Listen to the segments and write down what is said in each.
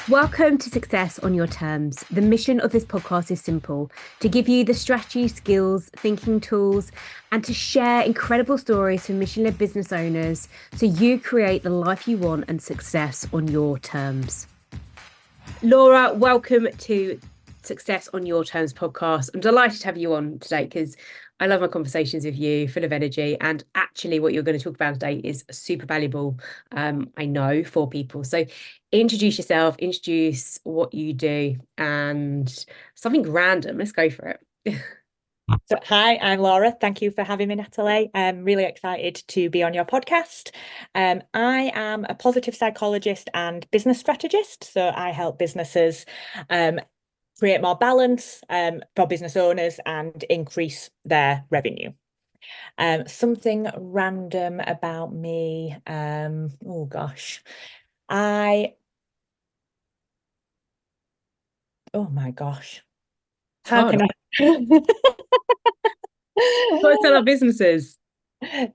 Welcome to Success on Your Terms. The mission of this podcast is simple: to give you the strategy, skills, thinking tools, and to share incredible stories from mission led business owners so you create the life you want and success on your terms. Laura, welcome to Success on Your Terms podcast. I'm delighted to have you on today because I love my conversations with you, full of energy. And actually, what you're going to talk about today is super valuable, I know, for people. So, introduce yourself, introduce what you do, and something random. Let's go for it. So, hi, I'm Laura. Thank you for having me, Natalie. I'm really excited to be on your podcast. I am a positive psychologist and business strategist. So, I help businesses create more balance for business owners and increase their revenue. Something random about me. Oh gosh, I. Oh my gosh, It's how hard. can I? Got to sell our businesses.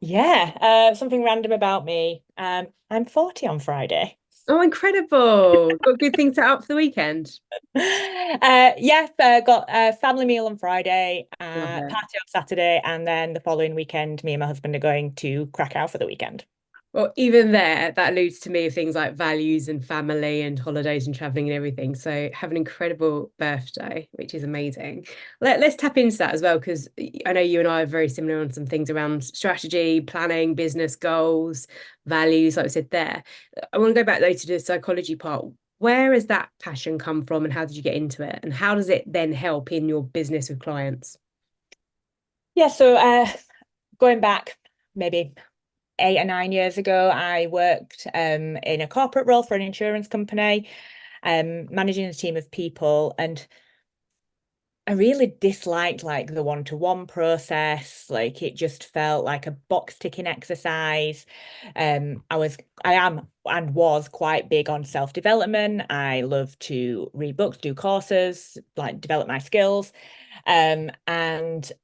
Yeah, something random about me. I'm 40 on Friday. Oh, incredible. Got good things set up for the weekend. Yeah, got a family meal on Friday, Love party it. on Saturday, and then the following weekend, me and my husband are going to Krakow for the weekend. Well, even there, that alludes to me of things like values and family and holidays and traveling and everything. So have an incredible birthday, which is amazing. Let's tap into that as well, because I know you and I are very similar on some things around strategy, planning, business goals, values, like I said there. I want to go back though to the psychology part. Where has that passion come from and how did you get into it? And how does it then help in your business with clients? Yeah, so going back maybe 8 or 9 years ago, I worked in a corporate role for an insurance company, managing a team of people, and I really disliked like the one-to-one process. Like it just felt like a box ticking exercise. I am and was quite big on self-development. I love to read books, do courses, like develop my skills. And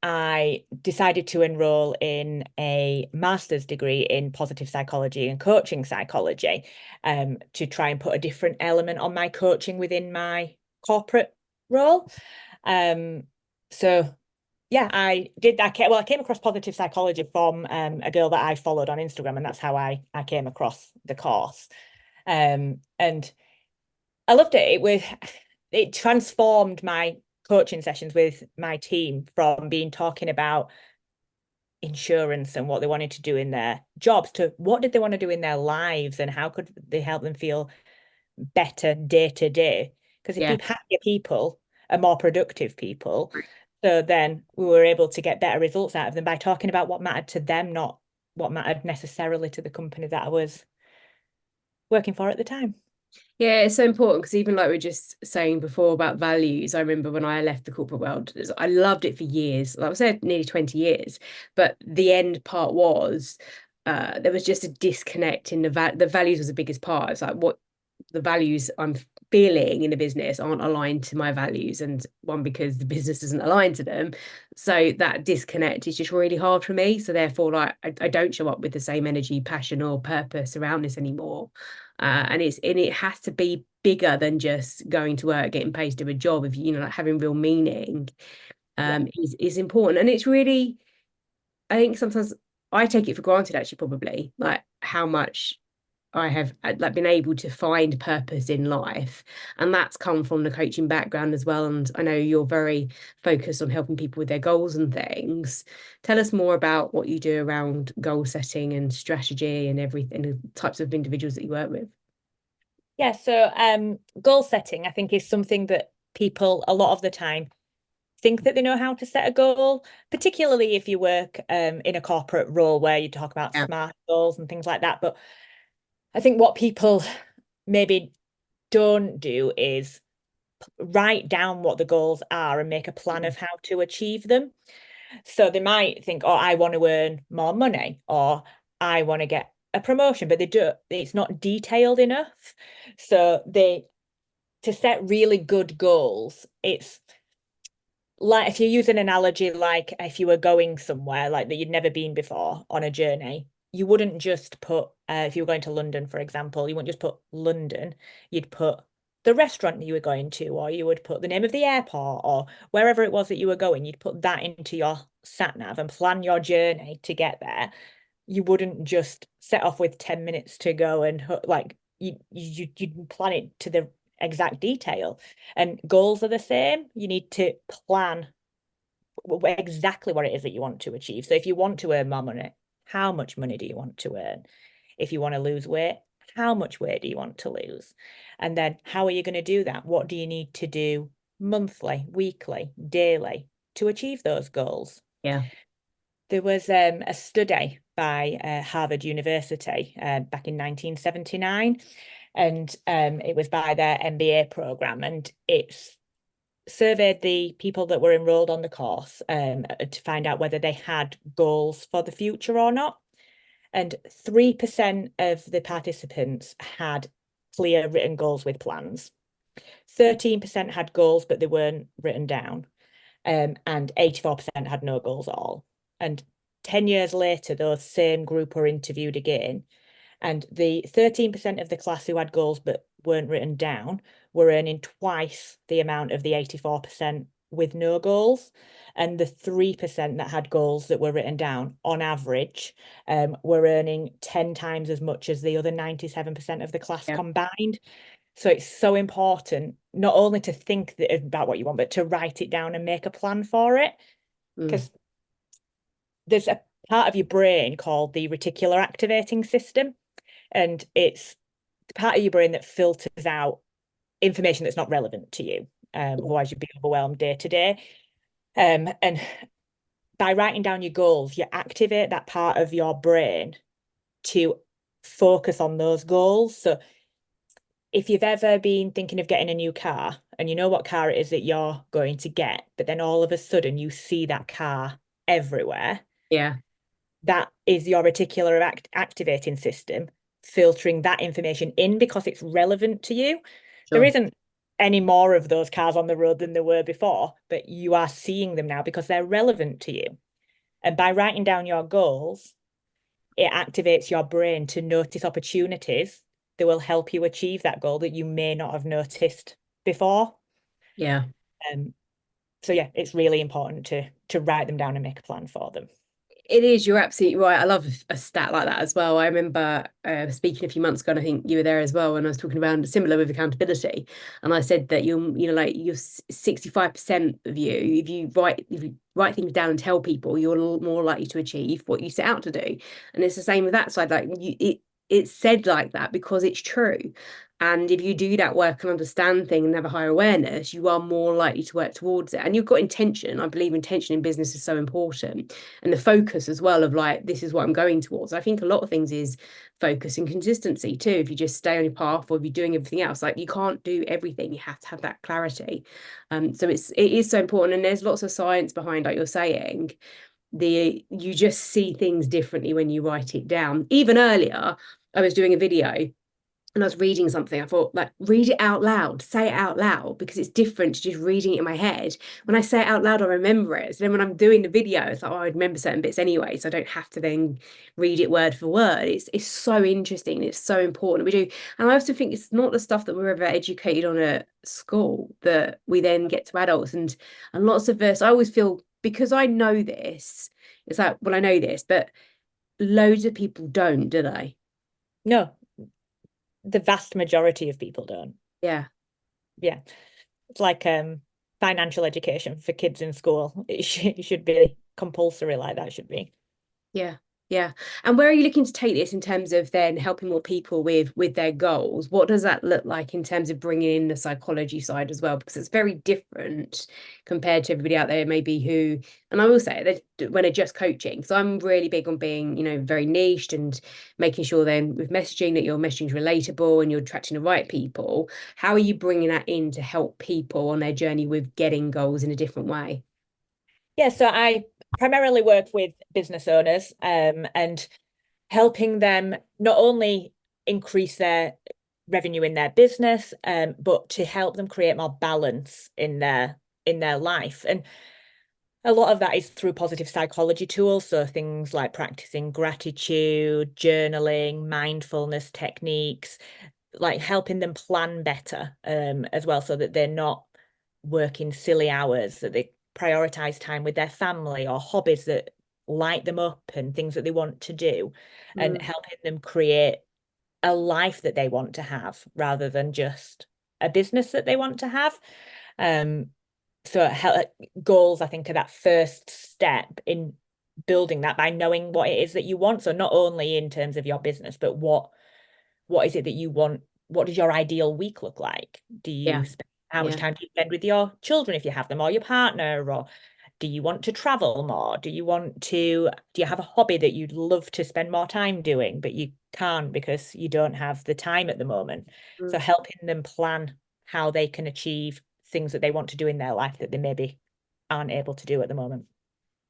I decided to enroll in a master's degree in positive psychology and coaching psychology, to try and put a different element on my coaching within my corporate role. Um, so yeah, I came across positive psychology from a girl that I followed on Instagram, and that's how I came across the course. And I loved it. It transformed my coaching sessions with my team from being talking about insurance and what they wanted to do in their jobs to what did they want to do in their lives and how could they help them feel better day to day. Because if Yeah. people happier people are more productive people, so then we were able to get better results out of them by talking about what mattered to them, not what mattered necessarily to the company that I was working for at the time. Yeah, it's so important because even like we are just saying before about values, I remember when I left the corporate world, I loved it for years. Like I said, nearly 20 years. But the end part was there was just a disconnect in the values was the biggest part. It's like what the values I'm feeling in a business aren't aligned to my values, and one because the business isn't aligned to them. So that disconnect is just really hard for me. So therefore, like I don't show up with the same energy, passion, or purpose around this anymore. And it has to be bigger than just going to work, getting paid to do a job. If you know, like having real meaning, Yeah. is important. And it's really, I think sometimes I take it for granted actually, probably like how much I have like been able to find purpose in life, and that's come from the coaching background as well. And I know you're very focused on helping people with their goals and things. Tell us more about what you do around goal setting and strategy and everything, the types of individuals that you work with. Yeah, so goal setting, I think, is something that people a lot of the time think that they know how to set a goal, particularly if you work in a corporate role where you talk about Yeah. SMART goals and things like that. But I think what people maybe don't do is write down what the goals are and make a plan of how to achieve them. So they might think, oh, I want to earn more money or I want to get a promotion, but they do it's not detailed enough. So they to set really good goals, it's like if you use an analogy, like if you were going somewhere like that you'd never been before on a journey, you wouldn't just put if you were going to London, for example, you wouldn't just put London, you'd put the restaurant you were going to, or you would put the name of the airport, or wherever it was that you were going, you'd put that into your sat nav and plan your journey to get there. You wouldn't just set off with 10 minutes to go and like you'd plan it to the exact detail. And goals are the same. You need to plan exactly what it is that you want to achieve. So if you want to earn more money, how much money do you want to earn? If you want to lose weight, how much weight do you want to lose? And then how are you going to do that? What do you need to do monthly, weekly, daily to achieve those goals? Yeah. There was a study by Harvard University back in 1979, and it was by their MBA program, and it's surveyed the people that were enrolled on the course to find out whether they had goals for the future or not. And 3% of the participants had clear written goals with plans. 13% had goals, but they weren't written down. And 84% had no goals at all. And 10 years later, those same group were interviewed again. And the 13% of the class who had goals but weren't written down were earning twice the amount of the 84% with no goals. And the 3% that had goals that were written down, on average, were earning 10 times as much as the other 97% of the class Yeah. combined. So it's so important not only to think about what you want, but to write it down and make a plan for it. Mm. Because there's a part of your brain called the reticular activating system, and it's the part of your brain that filters out information that's not relevant to you. Otherwise, you'd be overwhelmed day to day. And by writing down your goals, you activate that part of your brain to focus on those goals. So if you've ever been thinking of getting a new car and you know what car it is that you're going to get, but then all of a sudden you see that car everywhere, Yeah. that is your reticular activating system filtering that information in because it's relevant to you. There Sure. isn't any more of those cars on the road than there were before, but you are seeing them now because they're relevant to you. And by writing down your goals, it activates your brain to notice opportunities that will help you achieve that goal that you may not have noticed before. Yeah. Um, so yeah, it's really important to write them down and make a plan for them. It is, you're absolutely right. I love a stat like that as well. I remember speaking a few months ago, and I think you were there as well, when I was talking about similar with accountability. And I said that like you're 65% of you, if you write things down and tell people, you're more likely to achieve what you set out to do. And it's the same with that side. Like it's said like that because it's true. And if you do that work and understand things and have a higher awareness, you are more likely to work towards it. And you've got intention. I believe intention in business is so important. And the focus as well of like, this is what I'm going towards. I think a lot of things is focus and consistency too. If you just stay on your path or if you're doing everything else, like you can't do everything. You have to have that clarity. So it is so important. And there's lots of science behind, like you're saying, you just see things differently when you write it down. Even earlier, I was doing a video and I was reading something. I thought, like, read it out loud, say it out loud, because it's different to just reading it in my head. When I say it out loud, I remember it. So then when I'm doing the video, it's like, oh, I remember certain bits anyway, so I don't have to then read it word for word. It's so interesting. It's so important. We do, and I also think it's not the stuff that we're ever educated on at school that we then get to adults. And lots of us, I always feel because I know this, it's like, well, I know this, but loads of people don't, do they? No, the vast majority of people don't. Yeah. Yeah. It's like financial education for kids in school. It should be compulsory like that should be. Yeah, yeah. And where are you looking to take this in terms of then helping more people with their goals? What does that look like in terms of bringing in the psychology side as well? Because it's very different compared to everybody out there, maybe who, and I will say that when they're just coaching, so I'm really big on being, very niched and making sure then with messaging that your messaging is relatable and you're attracting the right people. How are you bringing that in to help people on their journey with getting goals in a different way? Yeah, so I primarily work with business owners and helping them not only increase their revenue in their business, but to help them create more balance in their life. And a lot of that is through positive psychology tools. So things like practicing gratitude, journaling, mindfulness techniques, like helping them plan better as well, so that they're not working silly hours, that they prioritize time with their family or hobbies that light them up and things that they want to do, and Mm. helping them create a life that they want to have rather than just a business that they want to have. Um, so goals, I think, are that first step in building that, by knowing what it is that you want. So not only in terms of your business, but what is it that you want? What does your ideal week look like? Do you Yeah, spend how much yeah. time do you spend with your children if you have them, or your partner, or do you want to travel more? Do you have a hobby that you'd love to spend more time doing, but you can't because you don't have the time at the moment? So Mm. helping them plan how they can achieve things that they want to do in their life that they maybe aren't able to do at the moment.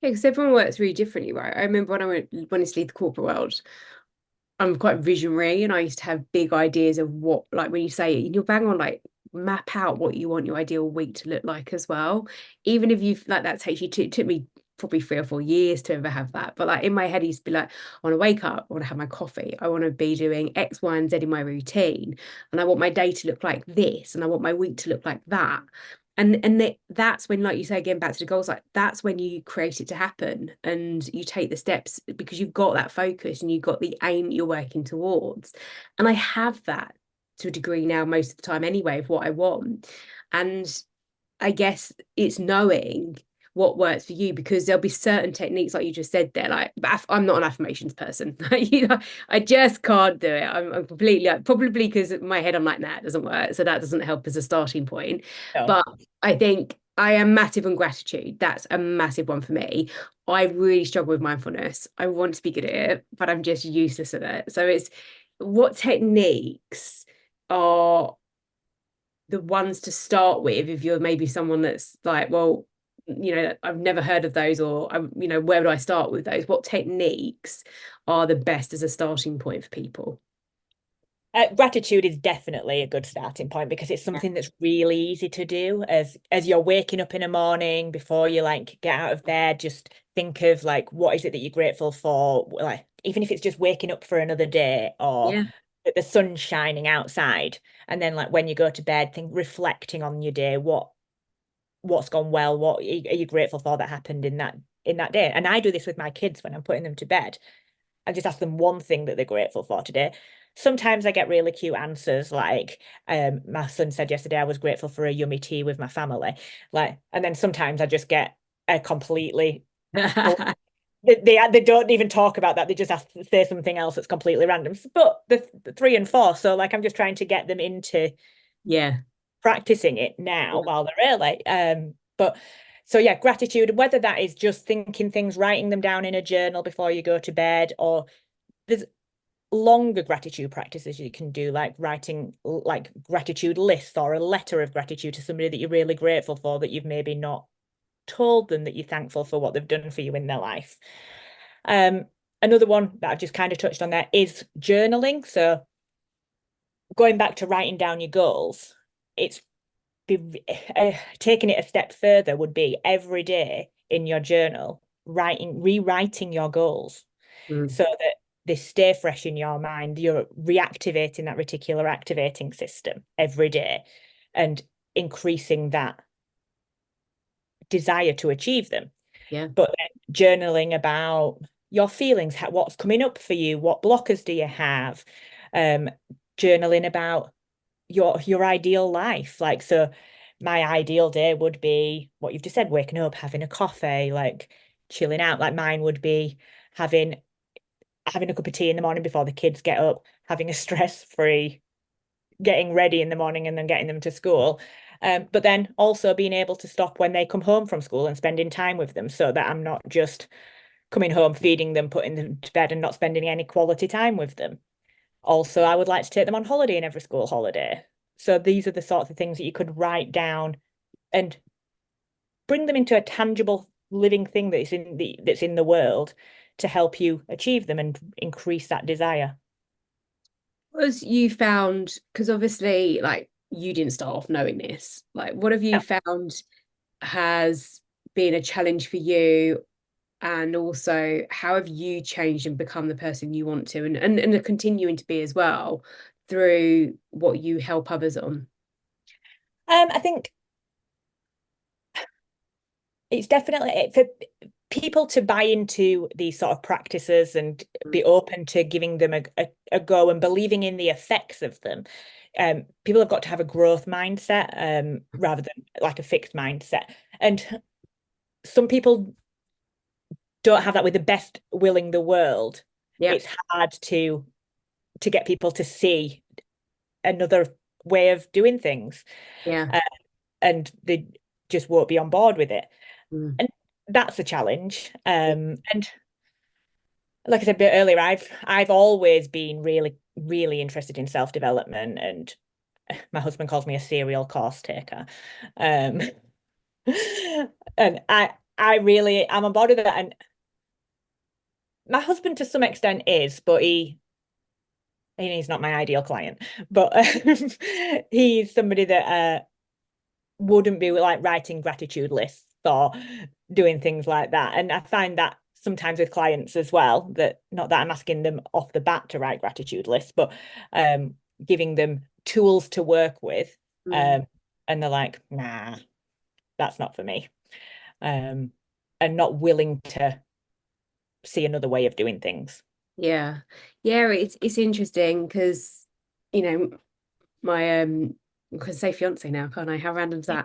Yeah, because everyone works really differently, right? I remember when I wanted to leave the corporate world, I'm quite visionary and I used to have big ideas of what, like when you say it, you're bang on, like map out what you want your ideal week to look like as well. Even if you like that takes you to, it took me probably 3 or 4 years to ever have that. But like in my head, I used to be like, I want to wake up, I want to have my coffee, I want to be doing X, Y, and Z in my routine. And I want my day to look like this, and I want my week to look like that. And that's when, like you say, again back to the goals, like that's when you create it to happen and you take the steps because you've got that focus and you've got the aim you're working towards. And I have that to a degree now most of the time anyway of what I want. And I guess it's knowing what works for you, because there'll be certain techniques like you just said there, like I'm not an affirmations person. You know, I just can't do it. I'm completely like, probably because in my head I'm like, nah, it doesn't work, so that doesn't help as a starting point. No. But I think I am massive on gratitude. That's a massive one for me. I really struggle with mindfulness. I want to be good at it, but I'm just useless at it. So it's what techniques are the ones to start with if you're maybe someone that's like, well, I've never heard of those, or where would I start with those? What techniques are the best as a starting point for people? Gratitude is definitely a good starting point because it's Yeah. something that's really easy to do as you're waking up in the morning before you like get out of bed. Just think of like what is it that you're grateful for, like even if it's just waking up for another day, or Yeah. that the sun's shining outside, and then like when you go to bed, think reflecting on your day, what's gone well, what are you grateful for that happened in that day. And I do this with my kids when I'm putting them to bed. I just ask them one thing that they're grateful for today. Sometimes I get really cute answers, like my son said yesterday I was grateful for a yummy tea with my family. Like, and then sometimes I just get a completely they don't even talk about that. They just ask say something else that's completely random. But the 3 and 4, so like I'm just trying to get them into Yeah. practicing it now Yeah. while they're early. But so yeah, gratitude, whether that is just thinking things, writing them down in a journal before you go to bed, or there's longer gratitude practices you can do, like writing like gratitude lists or a letter of gratitude to somebody that you're really grateful for that you've maybe not told them that you're thankful for what they've done for you in their life. Um, Another one that I've just kind of touched on there is journaling. So going back to writing down your goals, it's taking it a step further would be every day in your journal, rewriting your goals Mm. so that they stay fresh in your mind. You're reactivating that reticular activating system every day and increasing that desire to achieve them. Yeah. But then journaling about your feelings, what's coming up for you, what blockers do you have? Um, Journaling about your ideal life. Like, so my ideal day would be what you've just said, waking up, having a coffee, like chilling out. Like mine would be having a cup of tea in the morning before the kids get up, having a stress-free getting ready in the morning and then getting them to school. But then also being able to stop when they come home from school and spending time with them so that I'm not just coming home, feeding them, putting them to bed and not spending any quality time with them. Also, I would like to take them on holiday in every school holiday. So these are the sorts of things that you could write down and bring them into a tangible living thing that's in the world to help you achieve them and increase that desire. Was you found, because obviously like you didn't start off knowing this, like what have you Yeah. found has been a challenge for you, and also how have you changed and become the person you want to and are continuing to be as well through what you help others on? I think it's definitely for people to buy into these sort of practices and be open to giving them a go and believing in the effects of them. People have got to have a growth mindset rather than like a fixed mindset. And some people don't have that with the best willing the world. Yeah, It's hard to get people to see another way of doing things, yeah. uh, and they just won't be on board with it. Mm. And that's a challenge. And like I said a bit earlier, I've always been really interested in self-development, and my husband calls me a serial course taker. Um, and I'm on board with that. And my husband to some extent is, but he's not my ideal client. But he's somebody that wouldn't be like writing gratitude lists or doing things like that. And I find that sometimes with clients as well, that not that I'm asking them off the bat to write gratitude lists, but giving them tools to work with. Mm. Um, and they're like, nah, that's not for me. Um, and not willing to see another way of doing things. Yeah. Yeah, it's interesting because, you know, my I can say fiance now, can't I? How random is that?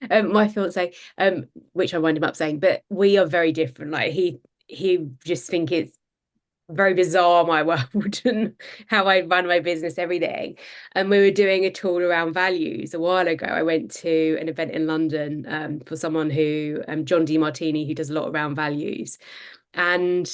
My fiance, which I wind him up saying, but we are very different. Like he just think it's very bizarre my world and how I run my business, everything. And we were doing a tool around values a while ago. I went to an event in London for someone who John D. Martini, who does a lot around values. And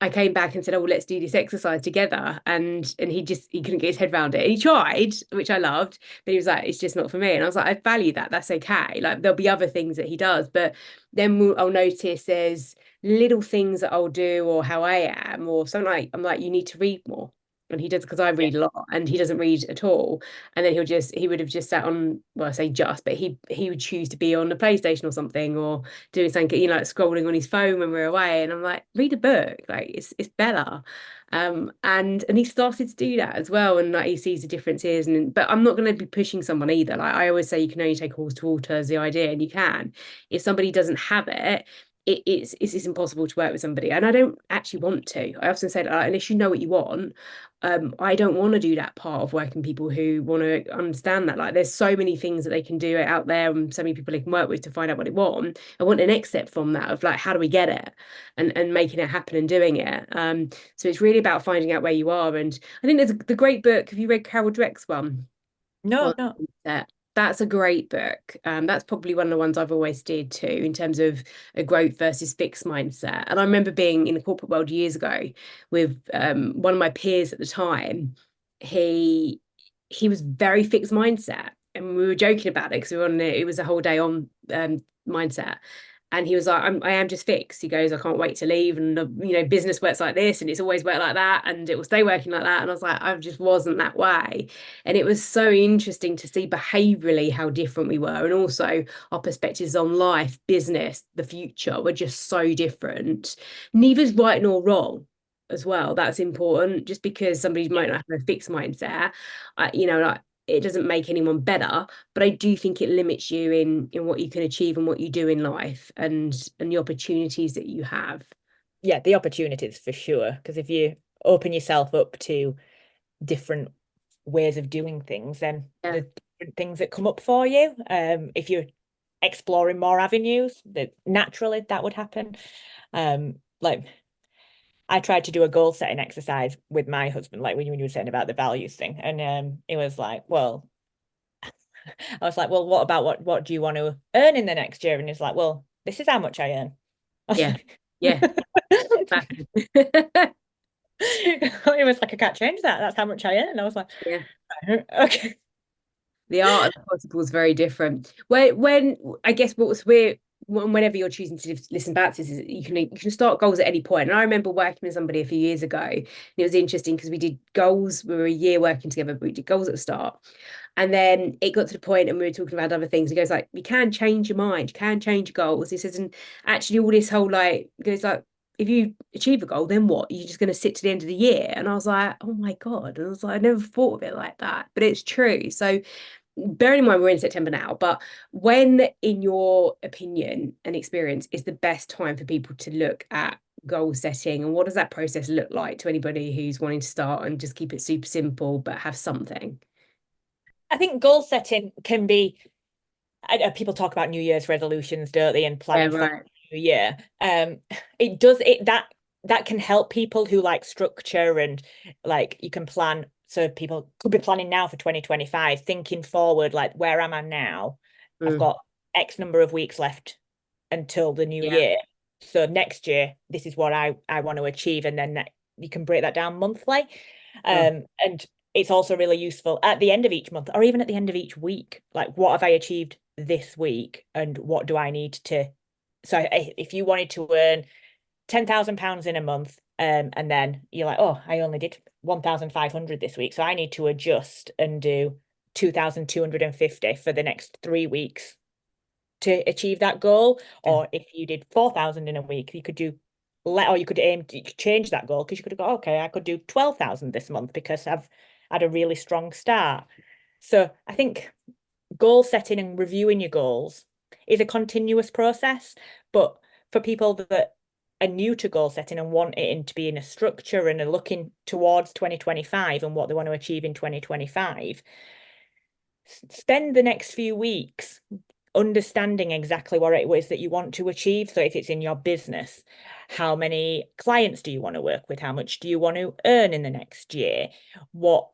I came back and said, "Oh, let's do this exercise together." And he couldn't get his head around it. He tried, which I loved, but he was like, "It's just not for me." And I was like, "I value that. That's okay. Like there'll be other things that he does, but then I'll notice there's little things that I'll do or how I am or something like I'm like, you need to read more." And he does because I Yeah. read a lot and he doesn't read at all. And then he would have just sat on, well, I say just, but he would choose to be on the PlayStation or something or doing something, like scrolling on his phone when we're away. And I'm like, read a book, like it's better. And he started to do that as well. And like he sees the differences. And but I'm not going to be pushing someone either. Like I always say, you can only take a horse to water as the idea, and you can. If somebody doesn't have it, it's impossible to work with somebody. And I don't actually want to. I often say that unless you know what you want, I don't want to do that part of working people who want to understand that. Like there's so many things that they can do out there and so many people they can work with to find out what they want. I want the next step from that of like how do we get it and making it happen and doing it. So it's really about finding out where you are. And I think there's the great book. Have you read Carol Dweck's one? No, Well, no. that's a great book. That's probably one of the ones I've always steered to in terms of a growth versus fixed mindset. And I remember being in the corporate world years ago with one of my peers at the time. He he was very fixed mindset, and we were joking about it because we were on it was a whole day on mindset. And he was like, I am just fixed. He goes, I can't wait to leave. And, business works like this and it's always worked like that. And it will stay working like that. And I was like, I just wasn't that way. And it was so interesting to see behaviorally how different we were. And also our perspectives on life, business, the future were just so different. Neither's right nor wrong as well. That's important. Just because somebody might not have a fixed mindset, like it doesn't make anyone better, but I do think it limits you in what you can achieve and what you do in life and the opportunities that you have. Yeah, the opportunities for sure. Because if you open yourself up to different ways of doing things, then Yeah. the different things that come up for you. If you're exploring more avenues, that naturally that would happen. Like I tried to do a goal setting exercise with my husband, like when you were saying about the values thing, and it was like, well, I was like, well, what about what do you want to earn in the next year? And he's like, well, this is how much I earn. I was Yeah. like, Yeah. Exactly. it was like, I can't change that. That's how much I earn. And I was like, Yeah. okay. The art of the possible is very different. When I guess what's weird whenever you're choosing to listen back to this is you can start goals at any point. And I remember working with somebody a few years ago, and it was interesting because we did goals. We were a year working together, but we did goals at the start. And then it got to the point and we were talking about other things. He goes like, you can change your mind, you can change your goals. He says, and actually all this whole like goes like if you achieve a goal, then what? You're just going to sit to the end of the year. And I was like, oh my God. And I was like, I never thought of it like that, but it's true. So bearing in mind we're in September now, but when, in your opinion and experience, is the best time for people to look at goal setting, and what does that process look like to anybody who's wanting to start and just keep it super simple but have something? I think goal setting can be, people talk about New Year's resolutions, don't they, and Yeah, planning for right. the new year. It does it that can help people who like structure, and like you can plan. So people could be planning now for 2025, thinking forward, like where am I now? I've Mm, got X number of weeks left until the new yeah. year. So next year, this is what I want to achieve, and then you can break that down monthly. Oh, And it's also really useful at the end of each month, or even at the end of each week. Like, what have I achieved this week, and what do I need to? So if you wanted to earn £10,000 in a month, and then you're like, oh, I only did 1,500 this week, so I need to adjust and do 2,250 for the next 3 weeks to achieve that goal. yeah. Or if you did 4,000 in a week, you could or you could aim to change that goal, because you could go, okay, I could do 12,000 this month because I've had a really strong start. So I think goal setting and reviewing your goals is a continuous process. But for people that are new to goal setting and want it to be in a structure and are looking towards 2025 and what they want to achieve in 2025, spend the next few weeks understanding exactly what it is that you want to achieve. So if it's in your business, how many clients do you want to work with? How much do you want to earn in the next year? What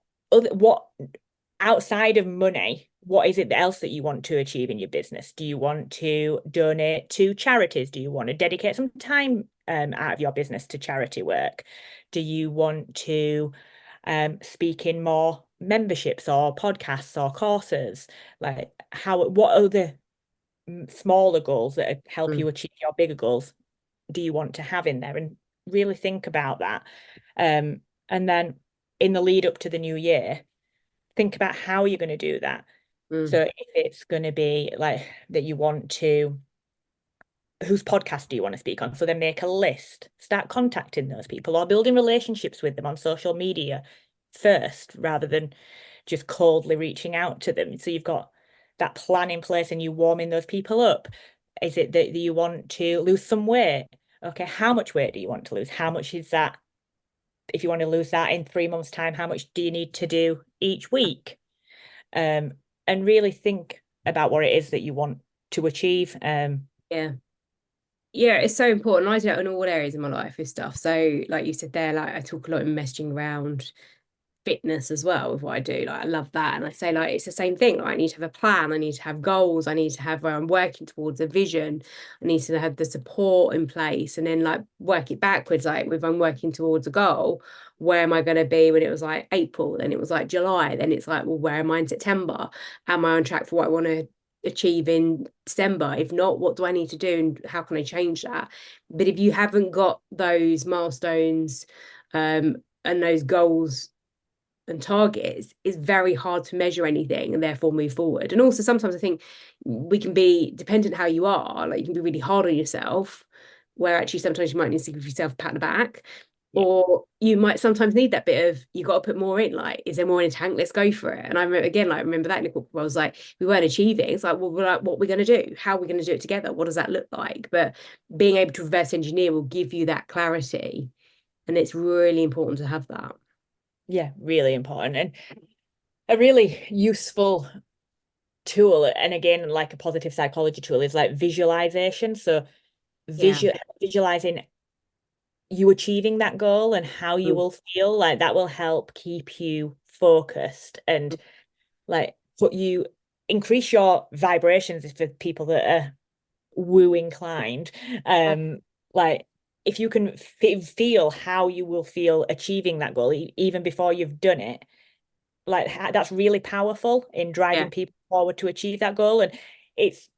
outside of money, what is it else that you want to achieve in your business? Do you want to donate to charities? Do you want to dedicate some time out of your business to charity work? Do you want to speak in more memberships or podcasts or courses? Like, what other smaller goals that help Mm, you achieve your bigger goals do you want to have in there? And really think about that. Um, and then in the lead up to the new year, think about how you're going to do that. mm, So if it's going to be like that, you want to, whose podcast do you want to speak on? So then make a list, start contacting those people or building relationships with them on social media first, rather than just coldly reaching out to them. So you've got that plan in place and you warming those people up. Is it that you want to lose some weight? Okay, how much weight do you want to lose? How much is that? If you want to lose that in 3 months' time, how much do you need to do each week? Um, and really think about what it is that you want to achieve. yeah. Yeah, it's so important. I do it in all areas of my life with stuff. So, like you said there, like I talk a lot in messaging around fitness as well with what I do. Like I love that. And I say like it's the same thing. Like I need to have a plan, I need to have goals, I need to have where I'm working towards a vision, I need to have the support in place and then like work it backwards. Like if I'm working towards a goal, where am I going to be when it was like April, then it was like July, then it's like, well, where am I in September? Am I on track for what I want to achieve in December? If not, what do I need to do and how can I change that? But if you haven't got those milestones and those goals and targets, it's very hard to measure anything and therefore move forward. And also sometimes I think we can be dependent how you are, like you can be really hard on yourself, where actually sometimes you might need to give yourself a pat on the back. yeah, Or you might sometimes need that bit of you got to put more in, like, is there more in a tank? Let's go for it. And I remember again, like I remember that in the corporate, I was like, we weren't achieving. It's like, well, we're like, what we're gonna do? How are we gonna do it together? What does that look like? But being able to reverse engineer will give you that clarity. And it's really important to have that. yeah, really important. And a really useful tool, and again, like a positive psychology tool, is like visualization. So Yeah. visualizing you achieving that goal and how you Mm. will feel, like that will help keep you focused and like put you increase your vibrations for people that are woo inclined. Um, like if you can feel how you will feel achieving that goal even before you've done it, like that's really powerful in Yeah. driving people forward to achieve that goal. And it's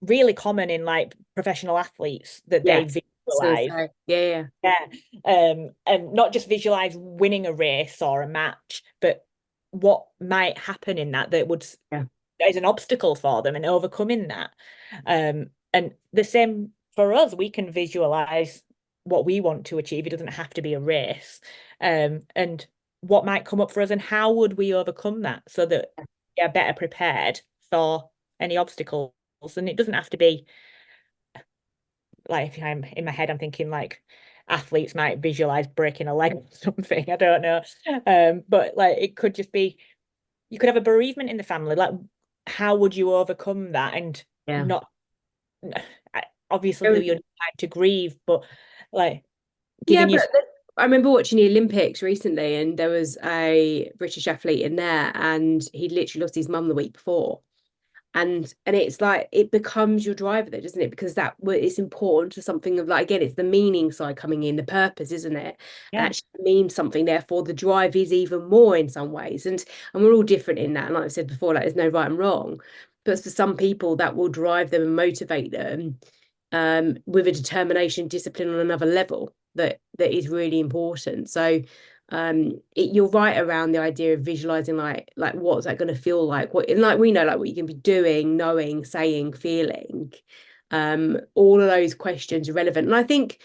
really common in like professional athletes that they Yeah. So, visualize. yeah, yeah, Yeah. And not just visualize winning a race or a match, but what might happen in that would yeah. is an obstacle for them and overcoming that. And the same for us, we can visualize. what we want to achieve. It doesn't have to be a race. And what might come up for us and how would we overcome that so that we are better prepared for any obstacles. And it doesn't have to be like, if I'm in my head, I'm thinking like athletes might visualize breaking a leg or something. I don't know. But like it could just be, you could have a bereavement in the family. Like, how would you overcome that and Yeah. not obviously you're trying to grieve, but like Yeah, giving but you I remember watching the Olympics recently, and there was a British athlete in there, and he'd literally lost his mum the week before. And it's like it becomes your driver though, doesn't it? Because that it's important to something of like, again, it's the meaning side coming in, the purpose, isn't it? And yeah, actually it means something, therefore the drive is even more in some ways. And we're all different in that. And like I said before, like there's no right and wrong. But for some people that will drive them and motivate them with a determination, discipline on another level that is really important. So you're right around the idea of visualizing like what's that going to feel like, what, and like we know like what you can be doing, knowing, saying, feeling, all of those questions are relevant. And I think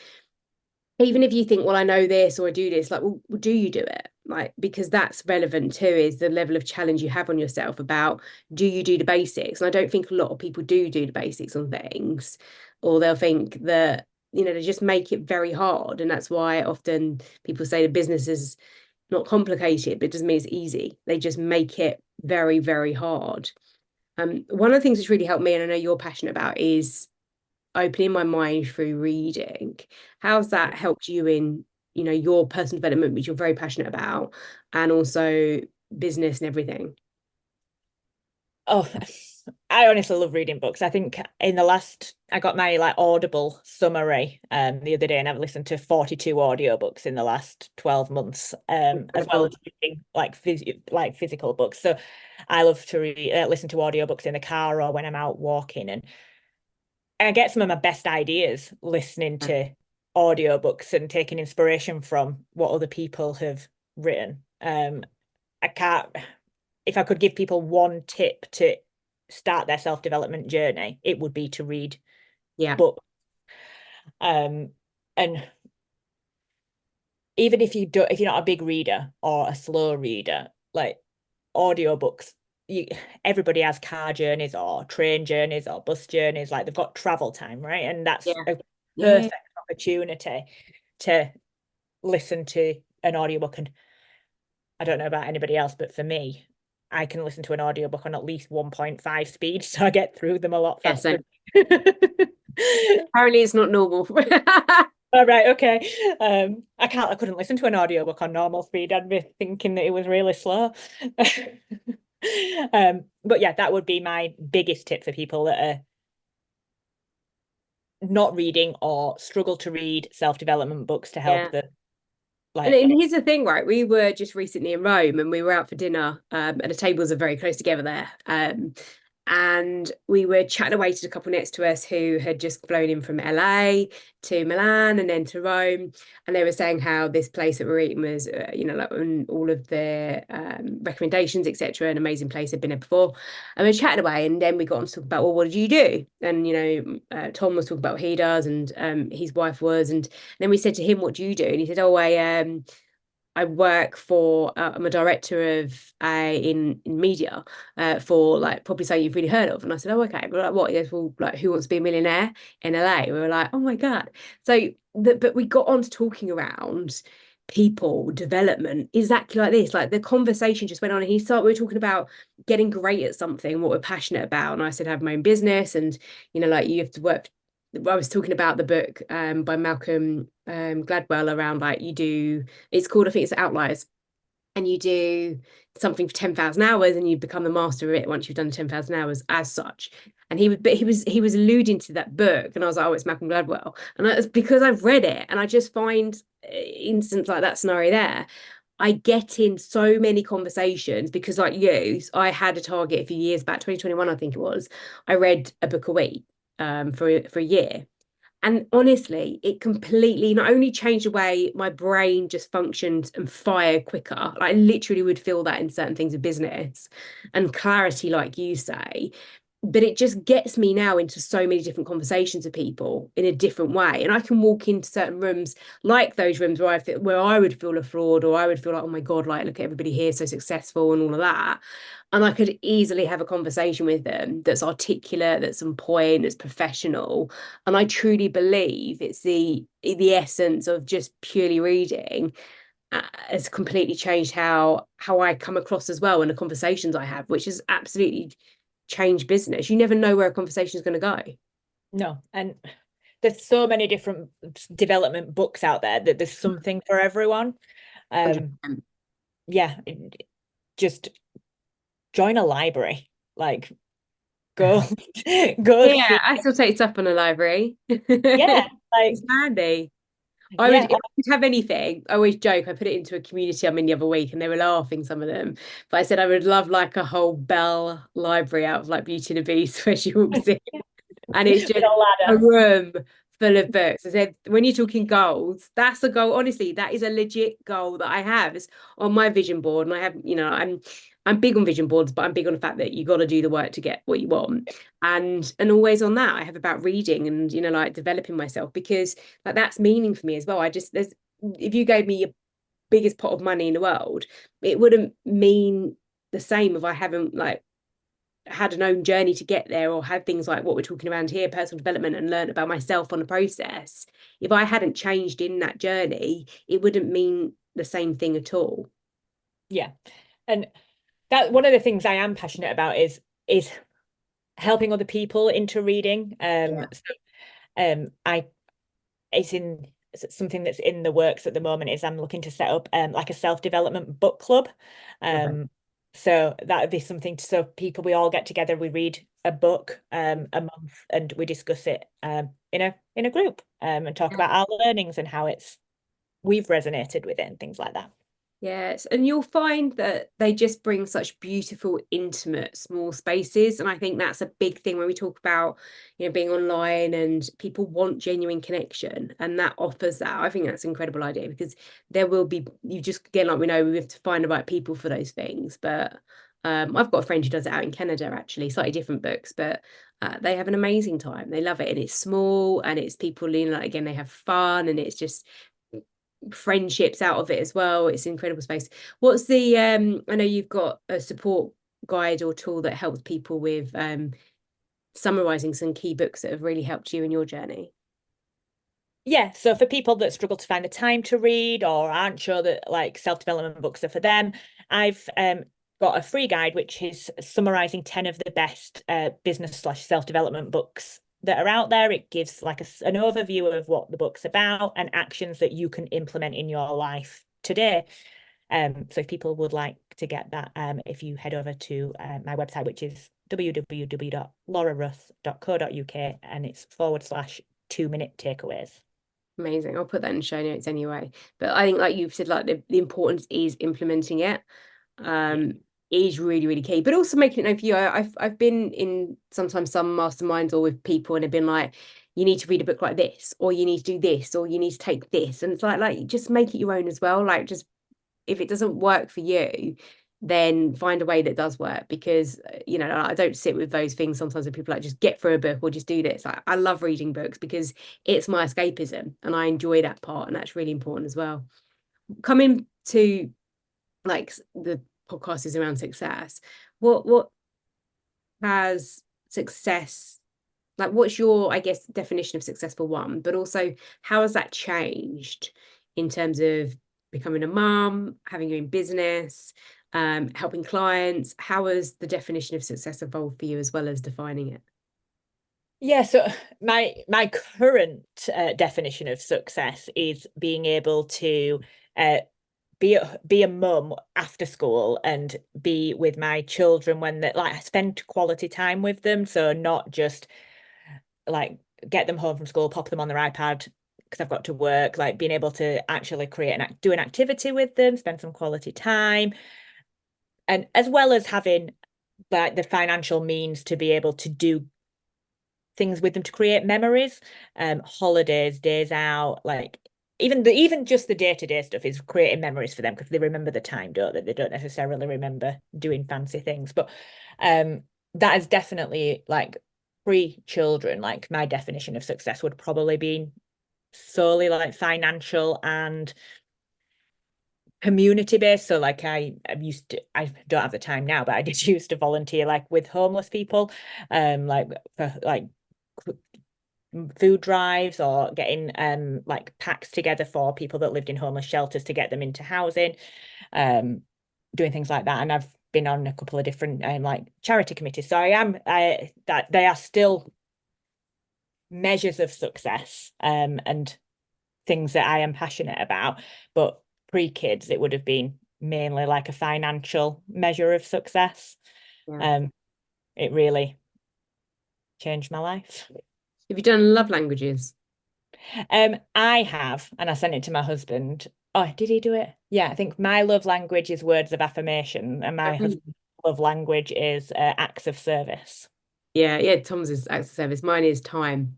even if you think, well, I know this or I do this, like, well, do you do it? Like, because that's relevant too, is the level of challenge you have on yourself about, do you do the basics? And I don't think a lot of people do the basics on things, or they'll think that, they just make it very hard. And that's why often people say the business is not complicated, but it doesn't mean it's easy. They just make it very, very hard. One of the things that's really helped me, and I know you're passionate about, is opening my mind through reading. How's that helped you in, your personal development, which you're very passionate about, and also business and everything? oh, I honestly love reading books. I think I got my like Audible summary the other day, and I've listened to 42 audiobooks in the last 12 months, as well Incredible. as reading like physical books. So I love to listen to audiobooks in the car or when I'm out walking, and I get some of my best ideas listening to audiobooks and taking inspiration from what other people have written. I can't, if I could give people one tip to start their self-development journey, it would be to read Yeah. books. And even if you're not a big reader or a slow reader, like audiobooks, everybody has car journeys or train journeys or bus journeys, like they've got travel time, right? And that's Yeah. a Yeah. perfect opportunity to listen to an audiobook. And I don't know about anybody else, but for me, I can listen to an audiobook on at least 1.5 speed, so I get through them a lot Yeah. faster. So apparently it's not normal. All right, okay. I couldn't listen to an audiobook on normal speed. I'd be thinking that it was really slow. But yeah, that would be my biggest tip for people that are not reading or struggle to read self-development books to help Yeah. them. And, Like, and here's the thing, right? We were just recently in Rome and we were out for dinner, and the tables are very close together there. And we were chatting away to a couple next to us who had just flown in from LA to Milan and then to Rome. And they were saying how this place that we're eating was, like on all of their recommendations, etc. An amazing place, they'd been there before. And we were chatting away, and then we got on to talk about, well, what did you do? And, Tom was talking about what he does, and his wife was. And then we said to him, what do you do? And he said, oh, I work for I'm a director of in media for like probably something you've really heard of. And I said, oh, okay. We're like, what? He goes, well, like Who Wants to Be a Millionaire in LA? We were like, oh my God. So but we got on to talking around people development exactly like this. Like the conversation just went on, and we were talking about getting great at something, what we're passionate about. And I said, I have my own business, and like you have to work. I was talking about the book by Malcolm Gladwell around like it's called, I think it's Outliers, and you do something for 10,000 hours and you become the master of it once you've done 10,000 hours as such. And he was alluding to that book, and I was like, oh, it's Malcolm Gladwell. And it's because I've read it, and I just find instance like that scenario there. I get in so many conversations because, like you, I had a target a few years back, 2021, I think it was. I read a book a week for a year. And honestly, it completely not only changed the way my brain just functioned and fired quicker, like I literally would feel that in certain things of business and clarity, like you say. but it just gets me now into so many different conversations with people in a different way. And I can walk into certain rooms, like those rooms where where I would feel a fraud, or I would feel like, oh my God, like look at everybody here so successful and all of that. And I could easily have a conversation with them that's articulate, that's on point, that's professional. And I truly believe it's the essence of just purely reading has completely changed how I come across as well in the conversations I have, which has absolutely changed business. You never know where a conversation is going to go. No, and there's so many different development books out there that there's something for everyone. Um, 100%. yeah, just join a library. Like go go Yeah, see. I still take stuff from the library. Yeah, It's like handy. I would, yeah, if I could have anything, I always joke, I put it into a community I'm in the other week and they were laughing, some of them. But I said I would love like a whole Belle library out of like Beauty and the Beast where she walks in and it's with just a a ladder. room full of books. I said, when you're talking goals, that's a goal. Honestly, that is a legit goal that I have. It's on my vision board, and I have, I'm big on vision boards, but I'm big on the fact that you got to do the work to get what you want. And always on that, I have about reading and like developing myself because like that's meaning for me as well. I just there's if you gave me your biggest pot of money in the world, it wouldn't mean the same if I haven't like had an own journey to get there or had things like what we're talking around here, personal development, and learned about myself on the process. If I hadn't changed in that journey, it wouldn't mean the same thing at all. Yeah, and that one of the things I am passionate about is helping other people into reading. Yeah. I it's in it's something that's in the works at the moment is I'm looking to set up like a self-development book club. Love it. So that would be something so people we all get together, we read a book a month and we discuss it in a group and talk about our learnings and how it's we've resonated with it and things like that. Yes, and you'll find that they just bring such beautiful, intimate, small spaces. And I think that's a big thing when we talk about, being online and people want genuine connection, and that offers that. I think that's an incredible idea because there will be, you just, again, like we know, we have to find the right people for those things. But I've got a friend who does it out in Canada, actually, slightly different books, but they have an amazing time. They love it, and it's small, and it's people, like again, they have fun, and it's just friendships out of it as well. It's an incredible space. What's the I know you've got a support guide or tool that helps people with summarizing some key books that have really helped you in your journey. Yeah, so for people that struggle to find the time to read or aren't sure that like self-development books are for them, I've got a free guide which is summarizing 10 of the best business/ self-development books that are out there. It gives like an overview of what the book's about and actions that you can implement in your life today. So if people would like to get that, if you head over to my website, which is www.lauraruss.co.uk, and it's /2 minute takeaways. Amazing. I'll put that in the show notes anyway. But I think like you've said, like the importance is implementing it. Yeah. Is really, really key. But also making it known for you. I've been in sometimes some masterminds or with people and have been like, you need to read a book like this, or you need to do this, or you need to take this. And it's like just make it your own as well. Like just if it doesn't work for you, then find a way that does work because I don't sit with those things sometimes when people like just get through a book or just do this. I love reading books because it's my escapism and I enjoy that part, and that's really important as well. Coming to like the podcast is around success. What has success like what's your, I guess, definition of successful one, but also how has that changed in terms of becoming a mum, having your own business, helping clients? How has the definition of success evolved for you as well as defining it? Yeah, so my current definition of success is being able to be a mum after school and be with my children when they like spend quality time with them. So not just like get them home from school, pop them on their iPad because I've got to work, like being able to actually create and do an activity with them, spend some quality time, and as well as having like the financial means to be able to do things with them to create memories, holidays, days out, like even just the day-to-day stuff is creating memories for them because they remember the time, don't they? They don't necessarily remember doing fancy things. But that is definitely like pre-children, like my definition of success would probably be solely like financial and community based. So like I don't have the time now, but I did used to volunteer like with homeless people, like for like food drives or getting like packs together for people that lived in homeless shelters to get them into housing, doing things like that. And I've been on a couple of different like charity committees. So I that they are still measures of success, and things that I am passionate about. But pre-kids, it would have been mainly like a financial measure of success. Yeah. It really changed my life. Have you done love languages? I have, and I sent it to my husband. Oh, did he do it? Yeah, I think my love language is words of affirmation, and my Um, husband's love language is acts of service. Yeah, yeah, Tom's is acts of service. Mine is time.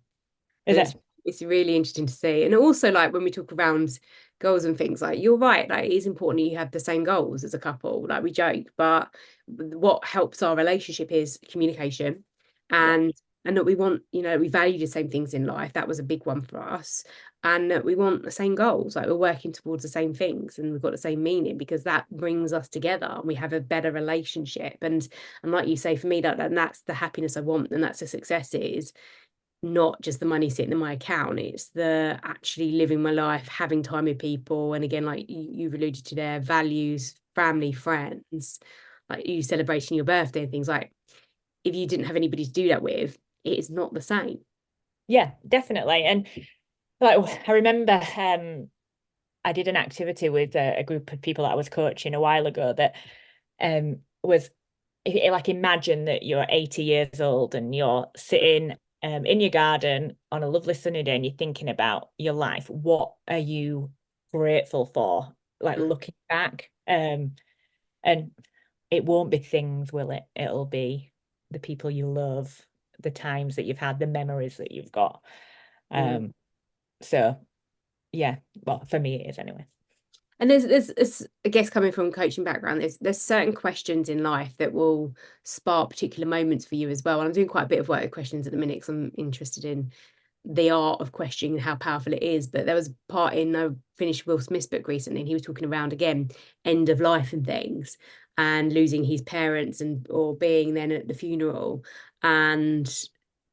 Is And it? it's really interesting to see. And also like when we talk around goals and things, like you're right, like it is important that you have the same goals as a couple. Like we joke, but what helps our relationship is communication Yeah. and that we want, we value the same things in life. That was a big one for us. And that we want the same goals, like we're working towards the same things and we've got the same meaning because that brings us together and we have a better relationship. And like you say, for me, that's the happiness I want and that's the success is not just the money sitting in my account, it's the actually living my life, having time with people. And again, like you've alluded to there, values, family, friends, like you celebrating your birthday and things like if you didn't have anybody to do that with, it is not the same. Yeah, definitely. And like I remember I did an activity with a group of people that I was coaching a while ago that was like imagine that you're 80 years old and you're sitting in your garden on a lovely sunny day and you're thinking about your life. What are you grateful for? Like Mm, looking back. And it won't be things, will it? It'll be the people you love, the times that you've had, the memories that you've got. yeah. So yeah, well, for me it is anyway. And there's I guess coming from a coaching background, there's certain questions in life that will spark particular moments for you as well. And I'm doing quite a bit of work with questions at the minute because I'm interested in the art of questioning and how powerful it is. But there was a part in I finished Will Smith's book recently, and he was talking around again end of life and things, and losing his parents and or being then at the funeral, and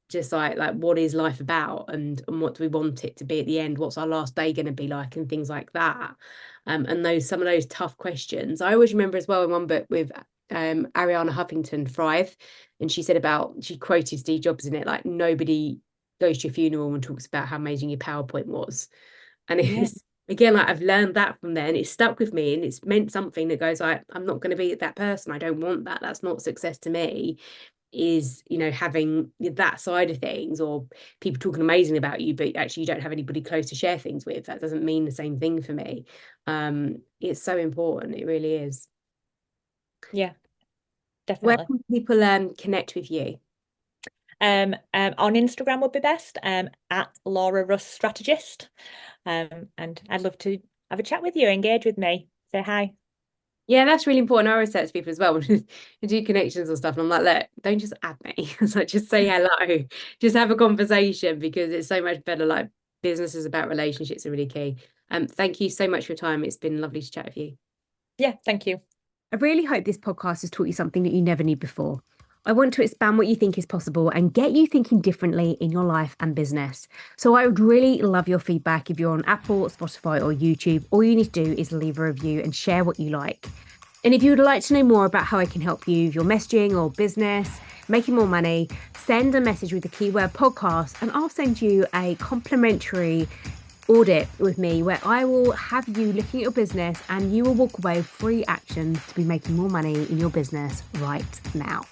just like what is life about and what do we want it to be at the end? What's our last day going to be like and things like that. And those some of those tough questions. I always remember as well in one book with Ariana Huffington Thrive, and she said about she quoted Steve Jobs in it like nobody goes to your funeral and talks about how amazing your PowerPoint was. And Yeah. it's again like I've learned that from there and it's stuck with me and it's meant something that goes like I'm not going to be that person. I don't want that. That's not success to me. Is having that side of things or people talking amazing about you but actually you don't have anybody close to share things with. That doesn't mean the same thing for me. It's so important, it really is. Yeah, Where definitely. can people connect with you? On Instagram would be best, at Laura Russ Strategist. And I'd love to have a chat with you, engage with me, say hi. Yeah, that's really important. I always say to people as well when we do connections or stuff. And I'm like, look, don't just add me. It's like just say hello, just have a conversation because it's so much better. Like business is about relationships are really key. Thank you so much for your time. It's been lovely to chat with you. Yeah, thank you. I really hope this podcast has taught you something that you never knew before. I want to expand what you think is possible and get you thinking differently in your life and business. So I would really love your feedback. If you're on Apple, Spotify, or YouTube, all you need to do is leave a review and share what you like. And if you would like to know more about how I can help you with your messaging or business, making more money, send a message with the keyword podcast and I'll send you a complimentary audit with me where I will have you looking at your business and you will walk away with free actions to be making more money in your business right now.